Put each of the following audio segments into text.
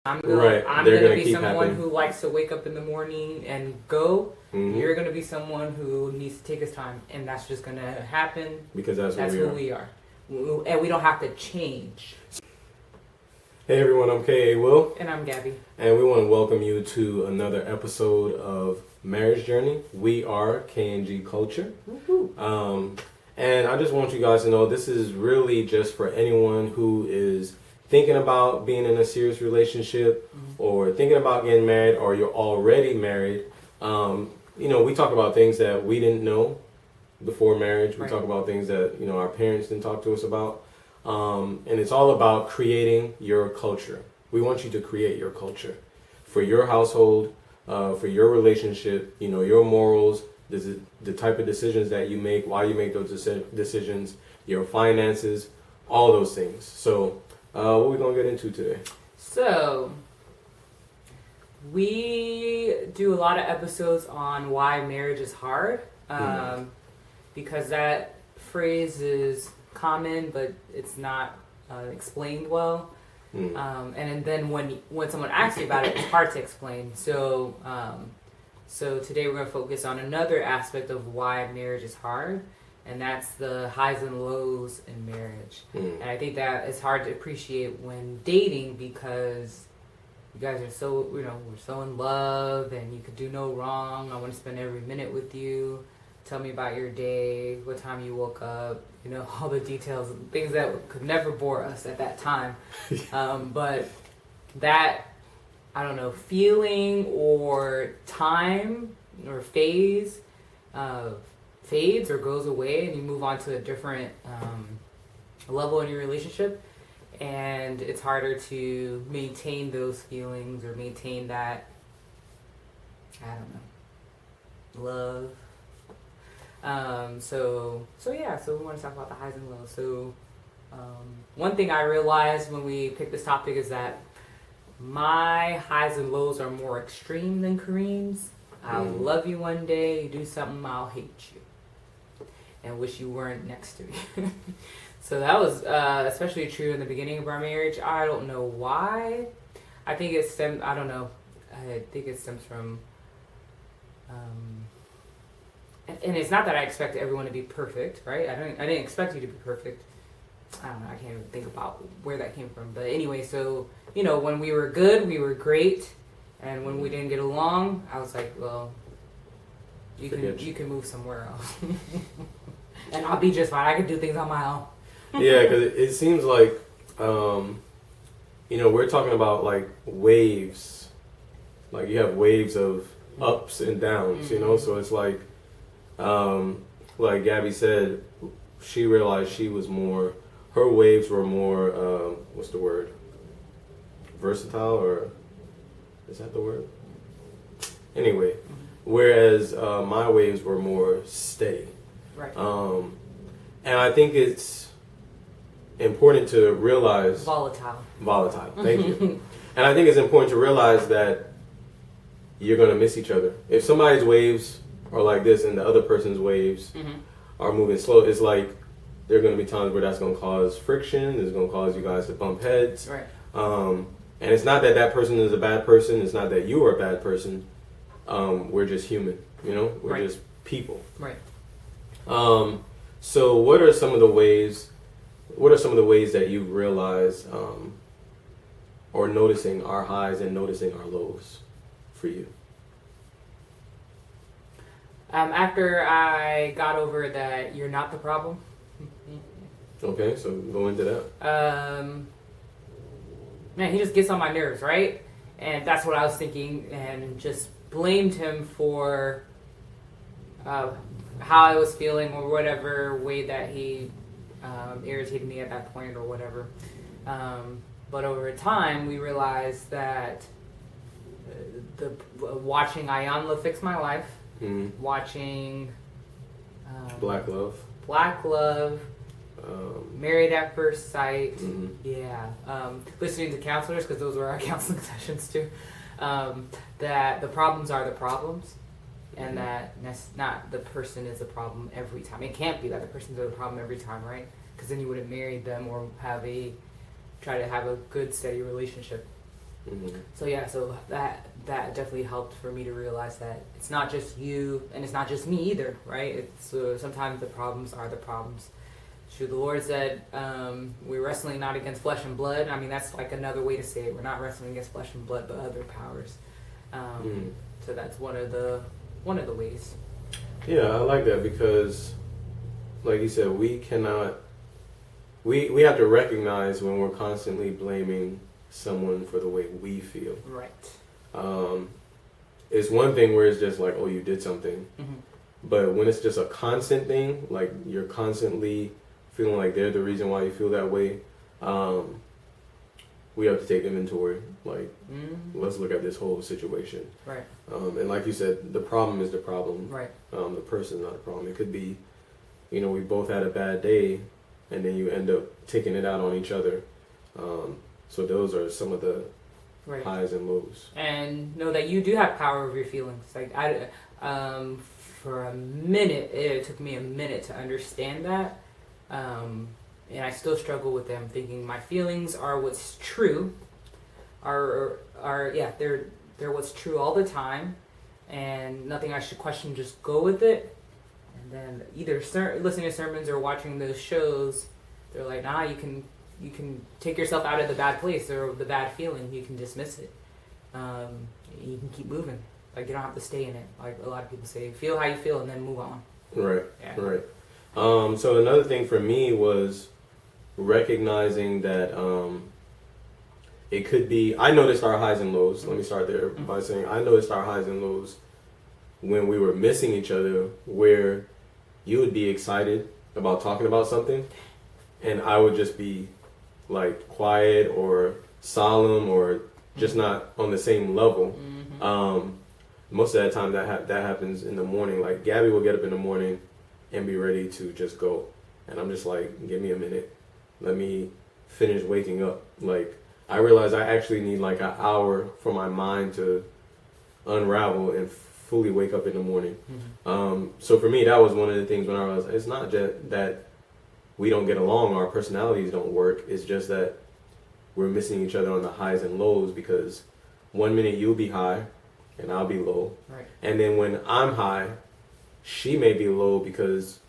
I'm They're gonna gonna be keep someone happening. who likes to wake up in the morning and go. Mhm. You're gonna be someone who needs to take his time, and that's just gonna happen. Because that's That's who who we are. we are, and we don't have to change. Hey everyone, I'm K.A. Will, And I'm Gabby. and we want to welcome you to another episode of Marriage Journey. We are K&G Culture. Woo-hoo. And I just want you guys to know this is really just for anyone who is thinking about being in a serious relationship or thinking about getting married or you're already married. We talk about things that we didn't know before marriage. We Right. talk about things that, our parents didn't talk to us about. And it's all about creating your culture. We want you to create your culture for your household, for your relationship, your morals, the type of decisions that you make, why you make those decisions, your finances, all those things. So, what are we going to get into today? So, we do a lot of episodes on why marriage is hard, because that phrase is common, but it's not explained well. And then when someone asks you about it, it's hard to explain. So today we're going to focus on another aspect of why marriage is hard, and that's the highs and lows in marriage. And I think that it's hard to appreciate when dating because you guys are so, we're so in love and you could do no wrong. I want to spend every minute with you. Tell me about your day, what time you woke up, all the details, things that could never bore us at that time. But that, I don't know, feeling or time or phase fades or goes away and you move on to a different level in your relationship. And it's harder to maintain those feelings or maintain that, I don't know, love. So we want to talk about the highs and lows. So, one thing I realized when we picked this topic is that my highs and lows are more extreme than Kareem's. I'll love you one day, you do something, I'll hate you, and wish you weren't next to me. So that was especially true in the beginning of our marriage. I don't know why. I think it stems. I don't know. I think it stems from. And it's not that I expect everyone to be perfect, right? I didn't expect you to be perfect. I don't know. I can't even think about where that came from. But anyway, so when we were good, we were great, and when we didn't get along, I was like, well, you can move somewhere else, and I'll be just fine. I can do things on my own. Yeah, because it seems like, we're talking about like waves. Like you have waves of ups and downs, so it's like Gabby said, she realized her waves were more, what's the word? Versatile, or is that the word? Anyway, whereas my waves were more steady. Right. And I think it's important to realize Volatile. Thank you. And I think it's important to realize that you're going to miss each other. If somebody's waves are like this and the other person's waves are moving slow, it's like there are going to be times where that's going to cause friction. It's going to cause you guys to bump heads. Right. And it's not that that person is a bad person. It's not that you are a bad person. We're just human. We're just people. Right. So what are some of the ways that you've realized or noticing our highs and noticing our lows for you? After I got over that you're not the problem. Okay, so go into that. Man, he just gets on my nerves, right? And that's what I was thinking, and just blamed him for how I was feeling or whatever way that he irritated me at that point or whatever. But over time, we realized that watching Ayanla fix my life, watching Black Love, Married at First Sight, mm-hmm. Listening to counselors, because those were our counseling sessions too, that the problems are the problems, and that that's not the person is the problem every time. It can't be that the person's the problem every time, right? Because then you wouldn't marry them or try to have a good, steady relationship. Mm-hmm. So yeah, so that definitely helped for me to realize that it's not just you and it's not just me either, right? It's sometimes the problems are the problems. True, the Lord said we're wrestling not against flesh and blood. I mean, that's like another way to say it. We're not wrestling against flesh and blood, but other powers. So that's one of the ways. Yeah, I like that because, like you said, we cannot. We have to recognize when we're constantly blaming someone for the way we feel. Right. It's one thing where it's just like, oh, you did something. Mm-hmm. But when it's just a constant thing, like you're constantly feeling like they're the reason why you feel that way, we have to take inventory. Like, let's look at this whole situation. Right. And like you said, the problem is the problem. Right. The person's not the problem. It could be, we both had a bad day, and then you end up taking it out on each other. So those are some of the Right. highs and lows. And know that you do have power over your feelings. Like for a minute, it took me a minute to understand that, and I still struggle with them. Thinking my feelings are what's true, they're what's true all the time, and nothing I should question. Just go with it, and then either listening to sermons or watching those shows, they're like, nah, you can take yourself out of the bad place or the bad feeling. You can dismiss it. You can keep moving. Like, you don't have to stay in it. Like a lot of people say, feel how you feel and then move on. Right. Yeah. Right. So another thing for me was recognizing that it could be. I noticed our highs and lows. Let me start there by saying I noticed our highs and lows when we were missing each other, where you would be excited about talking about something, and I would just be like quiet or solemn or just not on the same level. Most of that time that happens in the morning. Like Gabby will get up in the morning and be ready to just go, and I'm just like, give me a minute, let me finish waking up. Like I realize I actually need like an hour for my mind to unravel and fully wake up in the morning. So for me, that was one of the things when I was. It's not just that we don't get along, our personalities don't work. It's just that we're missing each other on the highs and lows, because one minute you'll be high and I'll be low. Right. And then when I'm high, she may be low because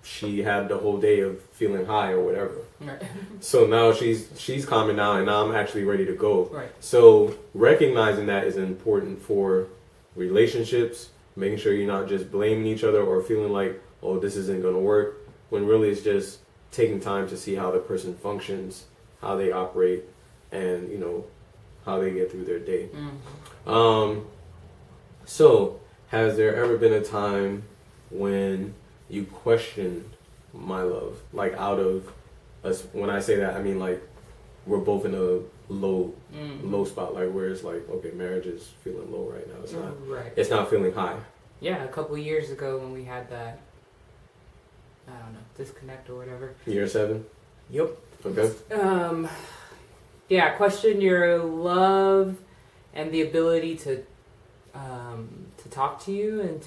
she had the whole day of feeling high or whatever. Right. So now she's calming down and now I'm actually ready to go. Right. So recognizing that is important for relationships, making sure you're not just blaming each other or feeling like, oh, this isn't going to work, when really it's just taking time to see how the person functions, how they operate, and how they get through their day. So has there ever been a time when you questioned my love, like out of us? When I say that, I mean like we're both in a low spot, like where it's like, okay, marriage is feeling low right now. It's not Right. It's not feeling high. Yeah, a couple of years ago when we had that, I don't know, disconnect or whatever. Year 7. Yep. Okay. Yeah, question your love and the ability to talk to you and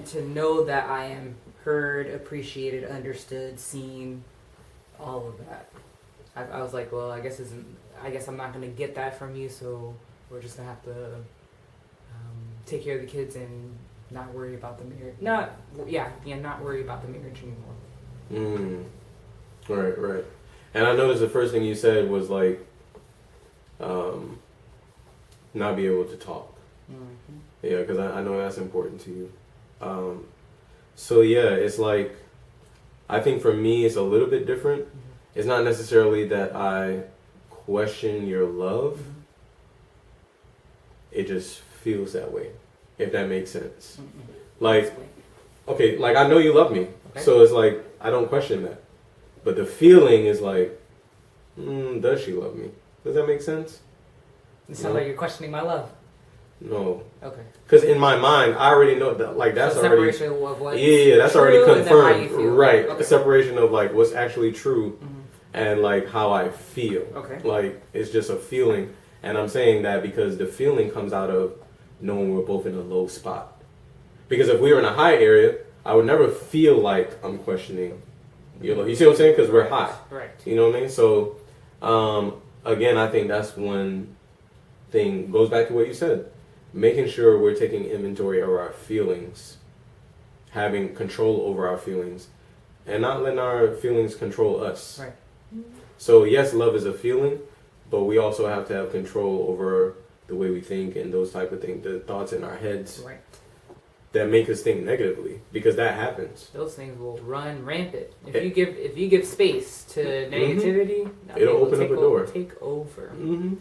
to know that I am heard, appreciated, understood, seen, all of that. I was like, well, I guess I'm not gonna get that from you, so we're just gonna have to take care of the kids and not worry about the marriage. Not worry about the marriage anymore. Right. And I noticed the first thing you said was like, not be able to talk. Yeah, because I know that's important to you. So yeah, it's like, I think for me it's a little bit different. It's not necessarily that I question your love. It just feels that way, if that makes sense. Like, okay, like I know you love me, so it's like I don't question that. But the feeling is like, does she love me? Does that make sense? It sounds like you're questioning my love. No. Okay. Because in my mind, I already know that, like, that's so already separation of what's that's true already and then how you confirmed, feel. right? Okay. A separation of like what's actually true and like how I feel. Okay. Like it's just a feeling, and I'm saying that because the feeling comes out of knowing we're both in a low spot. Because if we were in a high area, I would never feel like I'm questioning. You see what I'm saying? Because we're high. Right. You know what I mean? So, again, I think that's one thing goes back to what you said. Making sure we're taking inventory of our feelings, having control over our feelings, and not letting our feelings control us. Right. So yes, love is a feeling, but we also have to have control over the way we think and those type of things, the thoughts in our heads Right. that make us think negatively, because that happens. Those things will run rampant. If It- you give space to negativity, that It'll thing will open up take a door. Take over. hmm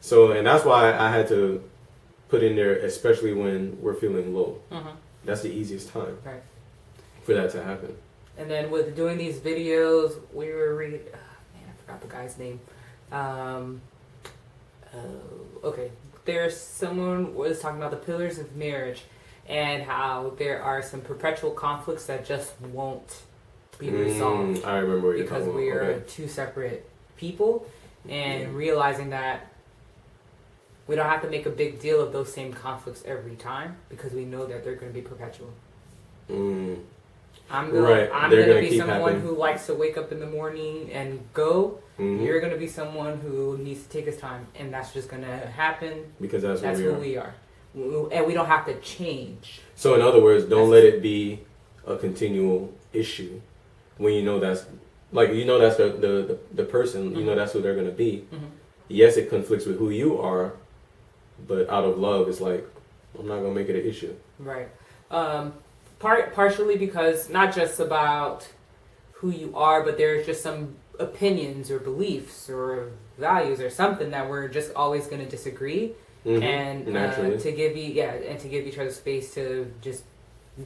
So, and that's why I had to put in there, especially when we're feeling low. Mm-hmm. That's the easiest time Right. for that to happen. And then with doing these videos, we were reading. Man, I forgot the guy's name. Okay, there's someone was talking about the pillars of marriage and how there are some perpetual conflicts that just won't be resolved I remember what you're because talking we about. are Okay. two separate people, and Yeah. realizing that we don't have to make a big deal of those same conflicts every time because we know that they're going to be perpetual. Mm. I'm Right, I'm they're gonna gonna be keep someone happening. who likes to wake up in the morning and go. Mhm. You're gonna be someone who needs to take his time, and that's just gonna happen. Because that's That's who who we are, and we don't have to change. So in other words, don't let it be a continual issue when you know that's like that's the person, you know that's who they're gonna be. Mhm. Yes, it conflicts with who you are, but out of love, it's like I'm not gonna make it an issue. Right. Partially because not just about who you are, but there's just some opinions or beliefs or values or something that we're just always going to disagree, Mhm. and Naturally. to give each other space to just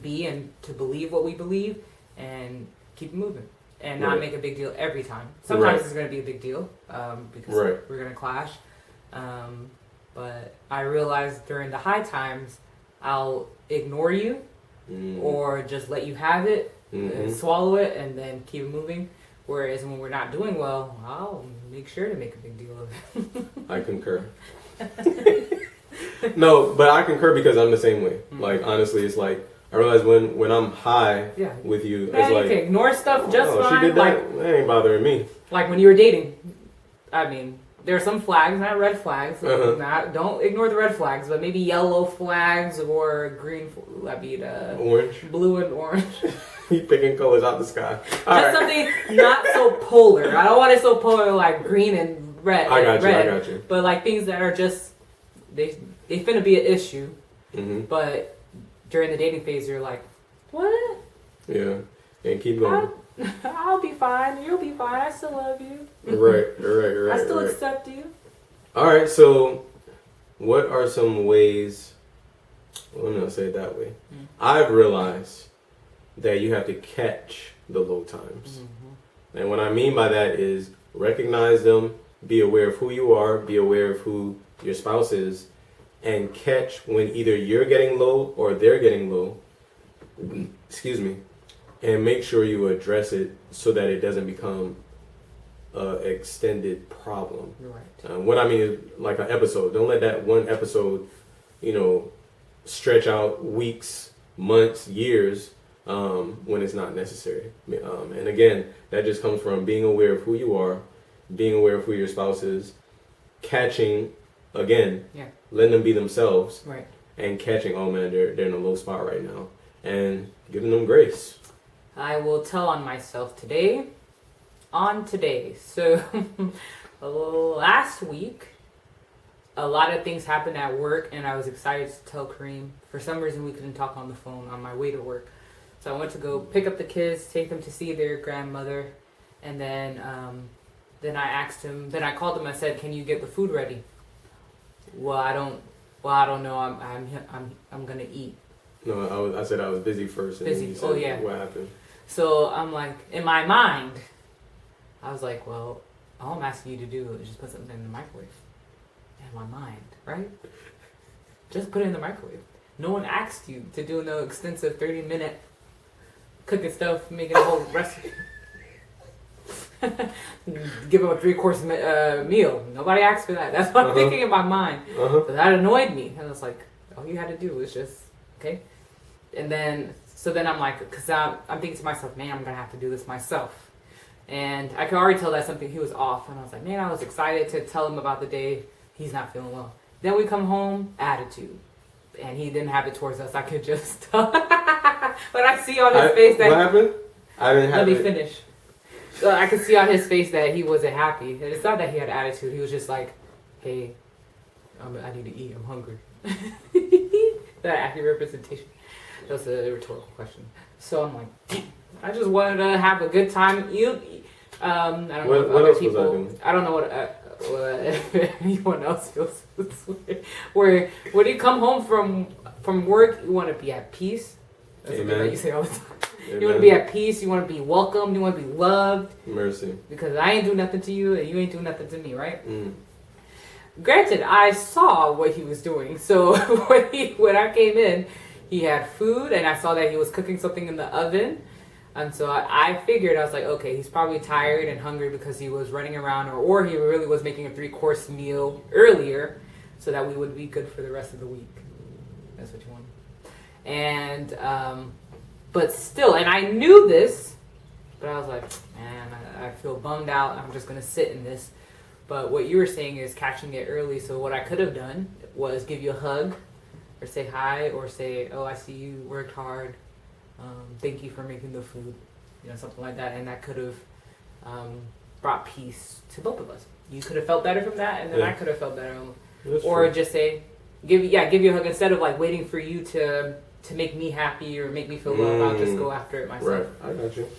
be and to believe what we believe and keep moving and not Right. make a big deal every time. Sometimes Right. it's going to be a big deal because Right. we're going to clash. But I realized during the high times, I'll ignore you Mhm. or just let you have it, Mhm. swallow it, and then keep moving. Whereas when we're not doing well, I'll make sure to make a big deal of it. I concur. No, but I concur because I'm the same way. Mhm. Like honestly, it's like I realize when I'm high Yeah. with you, Yeah, it's you like can ignore stuff just oh, she fine. did that. That ain't bothering me. Like when you were dating. I mean, there are some flags, not red flags. Uh-huh. Don't ignore the red flags, but maybe yellow flags or green. I mean, Orange. blue and orange. He picking colors out the sky. All Just right. something not so polar. I don't want it so polar like green and red. I got you. red, I got you. But like things that are just they finna be an issue. hmm But during the dating phase, you're like, what? Yeah, and keep going. I'll be fine. You'll be fine. I still love you. Right. I still right. accept you. All right. So, what are some ways? Well, let me not say it that way. Mm. I've realized that you have to catch the low times. Mm-hmm. And what I mean by that is recognize them, be aware of who you are, be aware of who your spouse is, and catch when either you're getting low or they're getting low. Excuse me. And make sure you address it so that it doesn't become an extended problem. Right. What I mean is like an episode. Don't let that one episode, stretch out weeks, months, years when it's not necessary. And again, that just comes from being aware of who you are, being aware of who your spouse is, catching, again, Yeah. letting them be themselves, Right. and catching, oh man, they're in a low spot right now, and giving them grace. I will tell on myself today. On today. So last week, a lot of things happened at work, and I was excited to tell Kareem. For some reason, we couldn't talk on the phone on my way to work. So I went to go pick up the kids, take them to see their grandmother, and then I asked him. Then I called him. I said, "Can you get the food ready?" Well, I don't know. I'm gonna eat. No, I said I was busy first, and Busy. then you said Oh, yeah. what happened. So I'm like, in my mind, I was like, well, all I'm asking you to do is just put something in the microwave. In my mind, right? Just put it in the microwave. No one asked you to do no extensive 30-minute cooking stuff, making a whole recipe. Give them a 3-course meal. Nobody asked for that. That's what I'm thinking in my mind. Uh-huh. But that annoyed me. And I was like, all you had to do was just, okay. And then, so then I'm like, because I'm thinking to myself, man, I'm going to have to do this myself. And I could already tell that something he was off. And I was like, man, I was excited to tell him about the day he's not feeling well. Then we come home, attitude. And he didn't have it towards us. I could just tell. But I see on his face that... What happened? I didn't have Let me finish. I could see on his face that he wasn't happy. And it's not that he had attitude. He was just like, hey, I need to eat. I'm hungry. That accurate representation. That was a rhetorical question. So I'm like, I just wanted to have a good time. I don't know what other else people. was I doing? I don't know what anyone else feels this way. Where when you come home from work, you want to be at peace. That's something that you say all the time. Amen. You want to be at peace. You want to be welcomed. You want to be loved. Mercy. Because I ain't do nothing to you, and you ain't do nothing to me, right? Mm. Granted, I saw what he was doing. So when I came in, he had food, and I saw that he was cooking something in the oven. And so I figured, I was like, okay, he's probably tired and hungry because he was running around, or he really was making a 3-course meal earlier so that we would be good for the rest of the week. That's what you want. And, but still, and I knew this, but I was like, man, I feel bummed out. I'm just going to sit in this. But what you were saying is catching it early. So what I could have done was give you a hug or say hi or say, oh, I see you worked hard. Thank you for making the food, something like that. And that could have brought peace to both of us. You could have felt better from that, and then I could have felt better. Or just say, give you a hug instead of like waiting for you to make me happy or make me feel love. I'll just go after it myself. Right, I got you.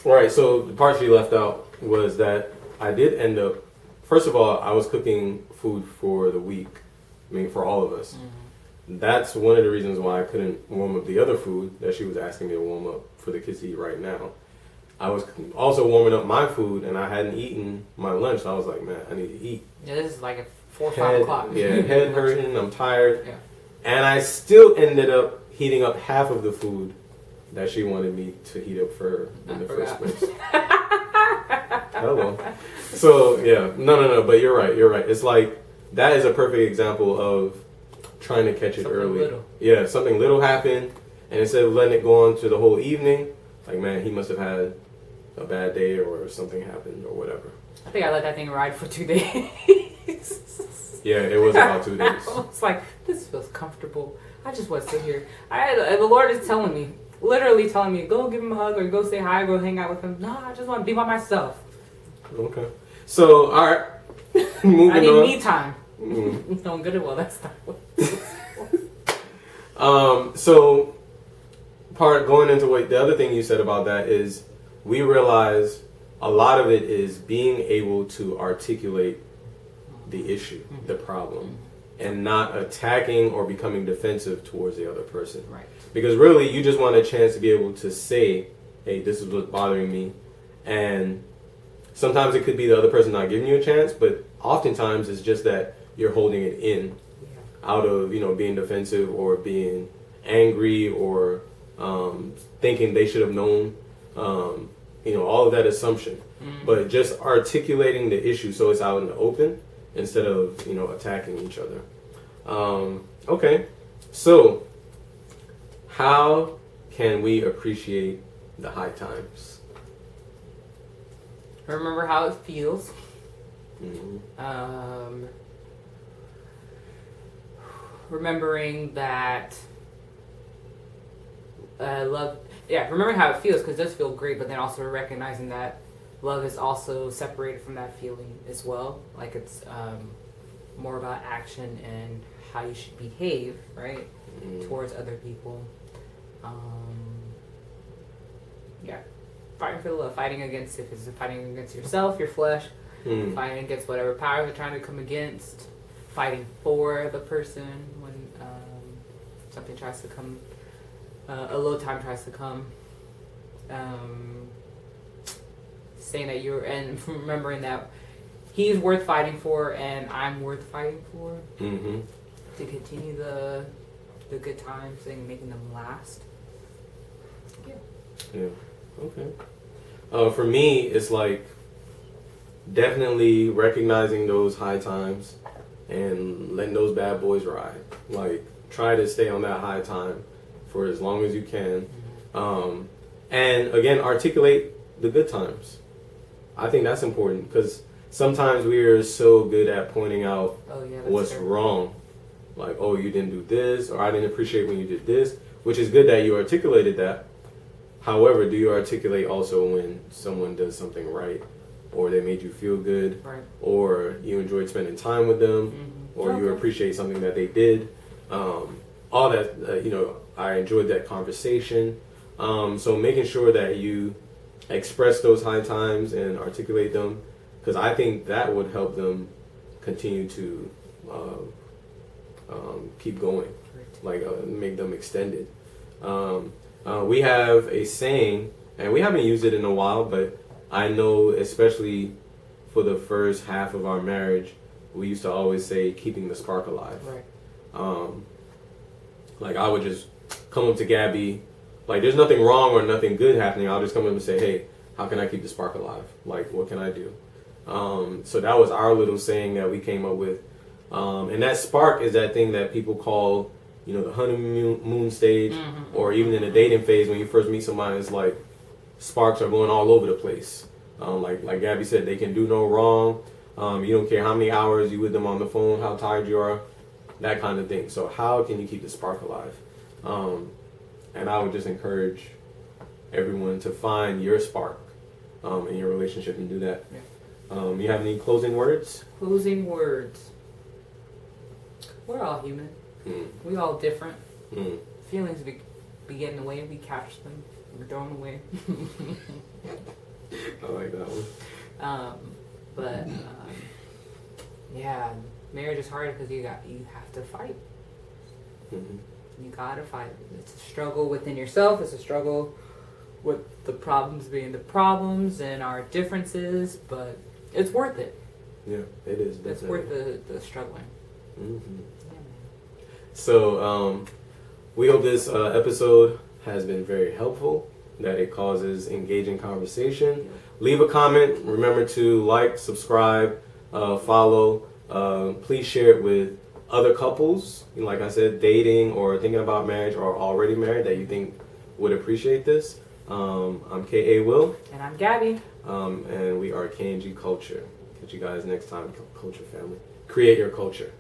All right, so the part you left out was that I did end up, first of all, I was cooking food for the week. I mean, for all of us. Mm-hmm. That's one of the reasons why I couldn't warm up the other food that she was asking me to warm up for the kids to eat right now. I was also warming up my food, and I hadn't eaten my lunch, so I was like, man, I need to eat. Yeah, this is like at 4 or 5 o'clock. Yeah, head hurting, I'm tired. Yeah. And I still ended up heating up half of the food that she wanted me to heat up for her in the first place. Hello. So, yeah. No. But you're right. It's like, that is a perfect example of trying to catch it something early. Little. Yeah, something little happened. And instead of letting it go on to the whole evening, like, man, he must have had a bad day or something happened or whatever. I think I let that thing ride for 2 days. Yeah, it was about 2 days. I was like, this feels comfortable. I just want to sit here. The Lord is telling me, literally telling me, go give him a hug or go say hi, go hang out with him. No, I just want to be by myself. Okay. So, all right. Moving on. I need me time. Mm. No, good and well, that's not what So, going into what the other thing you said about that is we realize a lot of it is being able to articulate the issue, the problem, and not attacking or becoming defensive towards the other person. Right. Because really, you just want a chance to be able to say, hey, this is what's bothering me. And sometimes it could be the other person not giving you a chance, but oftentimes it's just that you're holding it in out of, being defensive or being angry or thinking they should have known, all of that assumption. Mm-hmm. But just articulating the issue so it's out in the open instead of, attacking each other. Okay, so how can we appreciate the high times? Remember how it feels. Mm-hmm. Remembering that love, remembering how it feels, because it does feel great, but then also recognizing that love is also separated from that feeling as well. Like it's more about action and how you should behave, right, towards other people. Fighting for the love, fighting against, if it's fighting against yourself, your flesh, fighting against whatever powers you're trying to come against, fighting for the person when something tries to come, a low time tries to come. Saying that and remembering that he's worth fighting for and I'm worth fighting for, to continue the good times and making them last. Yeah. Okay. For me, it's like definitely recognizing those high times and letting those bad boys ride. Like, try to stay on that high time for as long as you can. And again, articulate the good times. I think that's important because sometimes we are so good at pointing out Oh yeah, that's what's true. wrong. Like, oh, you didn't do this, or I didn't appreciate when you did this, which is good that you articulated that. However, do you articulate also when someone does something right, or they made you feel good, Right. or you enjoyed spending time with them, Mm-hmm. or you appreciate something that they did? All that, I enjoyed that conversation. So making sure that you express those high times and articulate them, because I think that would help them continue to keep going, like make them extended. We have a saying, and we haven't used it in a while, but I know especially for the first half of our marriage, we used to always say keeping the spark alive. Right. Like I would just come up to Gabby, like there's nothing wrong or nothing good happening. I'll just come up and say, hey, how can I keep the spark alive? Like, what can I do? So that was our little saying that we came up with. And that spark is that thing that people call, the honeymoon stage, Mm-hmm. or even in the dating phase when you first meet somebody. It's like sparks are going all over the place. Like Gabby said, they can do no wrong. You don't care how many hours you with them on the phone, how tired you are, that kind of thing. So how can you keep the spark alive? And I would just encourage everyone to find your spark in your relationship and do that. Yeah. You have any closing words? Closing words. We're all human. We all different. Feelings be getting away. We catch them. We're thrown away. I like that one. But yeah, marriage is hard because you have to fight. You gotta fight. It's a struggle within yourself. It's a struggle with the problems being the problems and our differences. But it's worth it. Yeah, it is. Definitely. It's worth the struggling. Mm-hmm. Yeah, man. So we hope this episode has been very helpful, that it causes engaging conversation. Leave a comment. Remember to like, subscribe, follow. Please share it with other couples, like I said, dating or thinking about marriage or already married that you think would appreciate this. I'm K.A. Will. And I'm Gabby. And we are K&G Culture. Catch you guys next time, Culture Family. Create your culture.